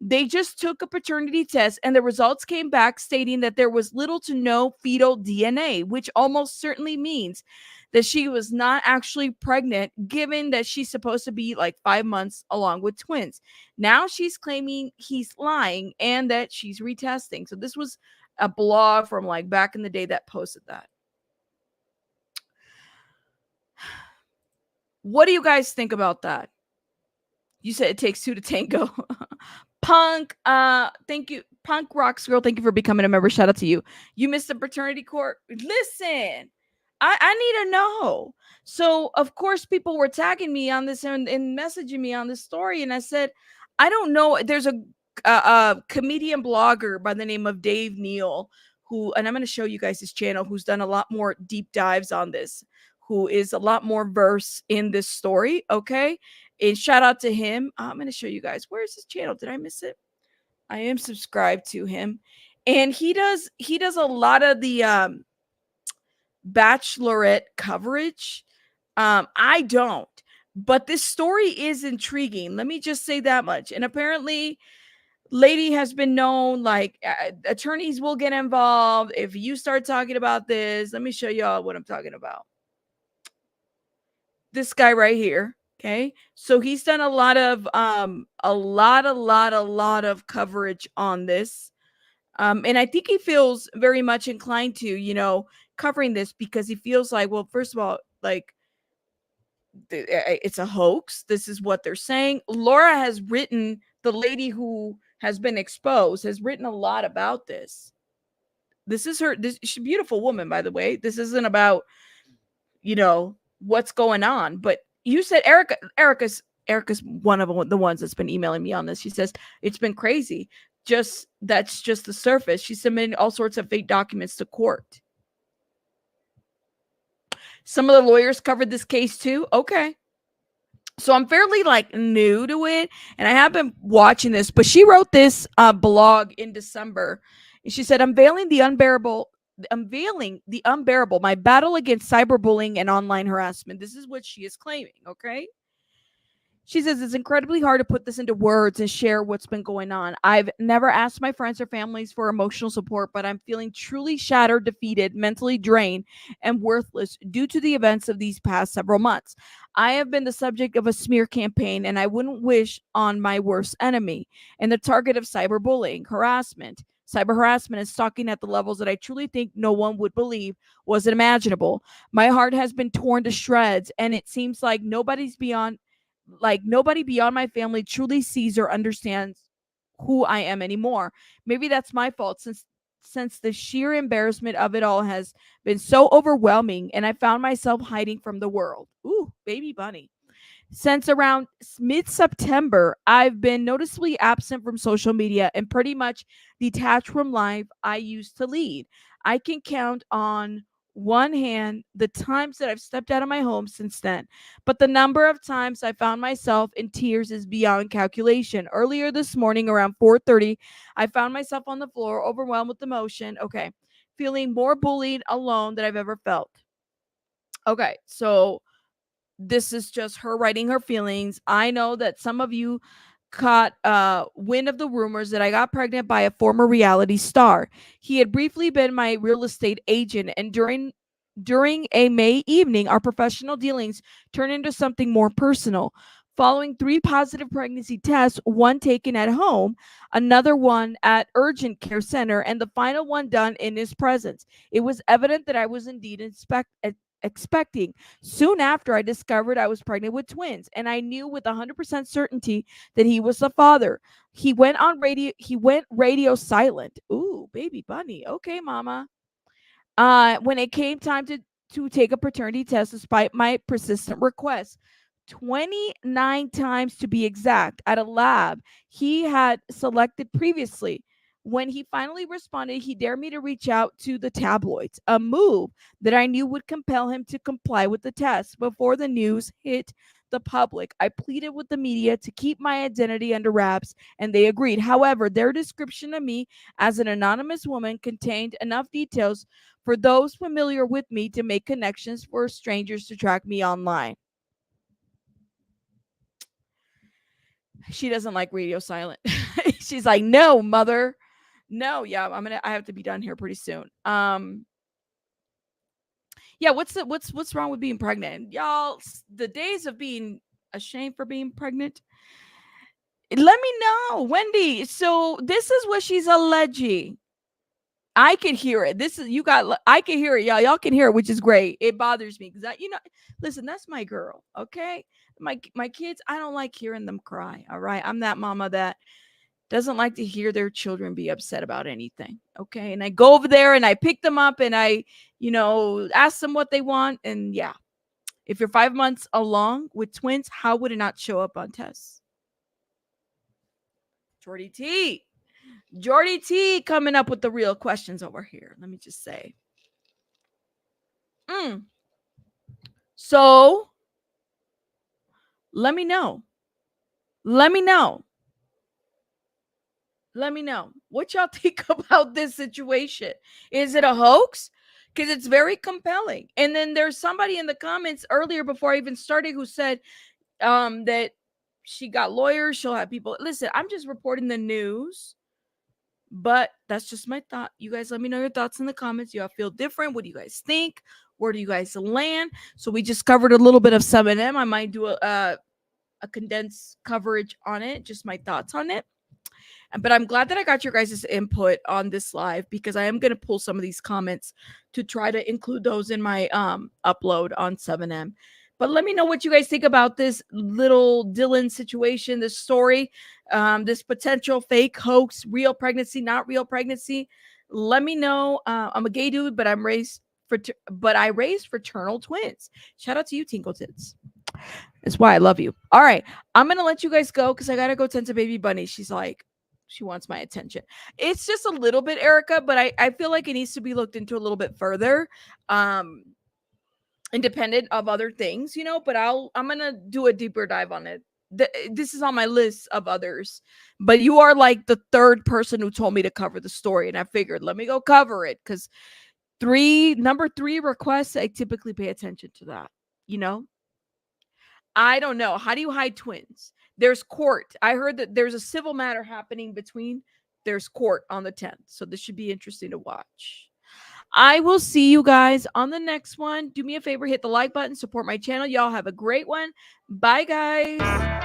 They just took a paternity test, and the results came back stating that there was little to no fetal DNA, which almost certainly means that she was not actually pregnant, given that she's supposed to be like 5 months along with twins. Now she's claiming he's lying and that she's retesting. So this was a blog from like back in the day that posted that. What do you guys think about that? You said it takes two to tango. Punk, thank you. Punk Rocks Girl, thank you for becoming a member. Shout out to you. You missed the paternity court. Listen, I need to know. So of course people were tagging me on this and messaging me on this story, and I said, I don't know. There's a comedian blogger by the name of Dave Neal who, and I'm going to show you guys his channel, who's done a lot more deep dives on this, who is a lot more versed in this story. Okay, and shout out to him. I'm going to show you guys. Where's his channel? Did I miss it? I am subscribed to him. And he does a lot of the bachelorette coverage. I don't. But this story is intriguing. Let me just say that much. And apparently lady has been known, like, attorneys will get involved if you start talking about this. Let me show y'all what I'm talking about. This guy right here. Okay. So he's done a lot of a lot of coverage on this. And I think he feels very much inclined to, covering this because he feels like, well, first of all, like, it's a hoax. This is what they're saying. Laura has written, the lady who has been exposed, has written a lot about this. This is her. She's a beautiful woman, by the way. This isn't about, what's going on. But you said Erica's one of the ones that's been emailing me on this. She says it's been crazy. That's just the surface. She's submitting all sorts of fake documents to court. Some of the lawyers covered this case too. Okay. So I'm fairly like new to it, and I have been watching this, but she wrote this blog in December, and she said, unveiling the unbearable, my battle against cyberbullying and online harassment. This is what she is claiming. Okay. She says it's incredibly hard to put this into words and share what's been going on. I've never asked my friends or families for emotional support, but I'm feeling truly shattered, defeated, mentally drained, and worthless due to the events of these past several months. I have been the subject of a smear campaign, and I wouldn't wish on my worst enemy, and the target of cyberbullying, harassment. Cyber harassment and stalking at the levels that I truly think no one would believe was imaginable. My heart has been torn to shreds, and it seems nobody beyond my family truly sees or understands who I am anymore. Maybe that's my fault since the sheer embarrassment of it all has been so overwhelming, and I found myself hiding from the world. Ooh, baby bunny. Since around mid-September, I've been noticeably absent from social media and pretty much detached from life I used to lead. I can count on one hand the times that I've stepped out of my home since then, but the number of times I found myself in tears is beyond calculation. Earlier this morning around 4:30, I found myself on the floor overwhelmed with emotion. Okay, feeling more bullied alone than I've ever felt. Okay, so this is just her writing her feelings. I know that some of you caught wind of the rumors that I got pregnant by a former reality star. He had briefly been my real estate agent, and during a May evening, our professional dealings turned into something more personal. Following 3 positive pregnancy tests, one taken at home, another one at urgent care center, and the final one done in his presence, it was evident that I was indeed expecting. Soon after, I discovered I was pregnant with twins, and I knew with 100% certainty that he was the father. He went radio silent. Ooh, baby bunny. Okay, mama. When it came time to take a paternity test, despite my persistent requests, 29 times to be exact, at a lab he had selected previously. When he finally responded, he dared me to reach out to the tabloids, a move that I knew would compel him to comply with the test. Before the news hit the public, I pleaded with the media to keep my identity under wraps, and they agreed. However, their description of me as an anonymous woman contained enough details for those familiar with me to make connections for strangers to track me online. She doesn't like radio silent. She's like, no, mother. No, yeah, I have to be done here pretty soon. Yeah, what's wrong with being pregnant? Y'all, the days of being ashamed for being pregnant. Let me know, Wendy. So this is what she's alleging. I can hear it. I can hear it, y'all. Y'all can hear it, which is great. It bothers me because listen, that's my girl. Okay. My kids, I don't like hearing them cry. All right. I'm that mama that doesn't like to hear their children be upset about anything. Okay. And I go over there and I pick them up and I, ask them what they want. And yeah, if you're 5 months along with twins, how would it not show up on tests? Jordy T. Jordy T coming up with the real questions over here. Let me just say. So let me know. Let me know. Let me know what y'all think about this situation. Is it a hoax? Because it's very compelling. And then there's somebody in the comments earlier before I even started who said that she got lawyers. She'll have people. Listen, I'm just reporting the news, but that's just my thought. You guys let me know your thoughts in the comments. You all feel different. What do you guys think? Where do you guys land? So we just covered a little bit of 7M. I might do a condensed coverage on it, just my thoughts on it. But I'm glad that I got your guys' input on this live because I am going to pull some of these comments to try to include those in my upload on 7M. But let me know what you guys think about this little Dylan situation, this story, this potential fake hoax, real pregnancy, not real pregnancy. Let me know. I'm a gay dude, but I raised fraternal twins. Shout out to you, Tinkle Tits. That's why I love you. All right, I'm gonna let you guys go because I gotta go tend to baby bunny. She wants my attention. It's just a little bit, Erica, but I feel like it needs to be looked into a little bit further. Independent of other things, but I'm gonna do a deeper dive on it. This is on my list of others, but you are like the third person who told me to cover the story, and I figured let me go cover it because number 3 requests, I typically pay attention to that. I don't know. How do you hide twins? There's court. I heard that there's a civil matter happening between. There's court on the 10th. So this should be interesting to watch. I will see you guys on the next one. Do me a favor, hit the like button, support my channel. Y'all have a great one. Bye, guys.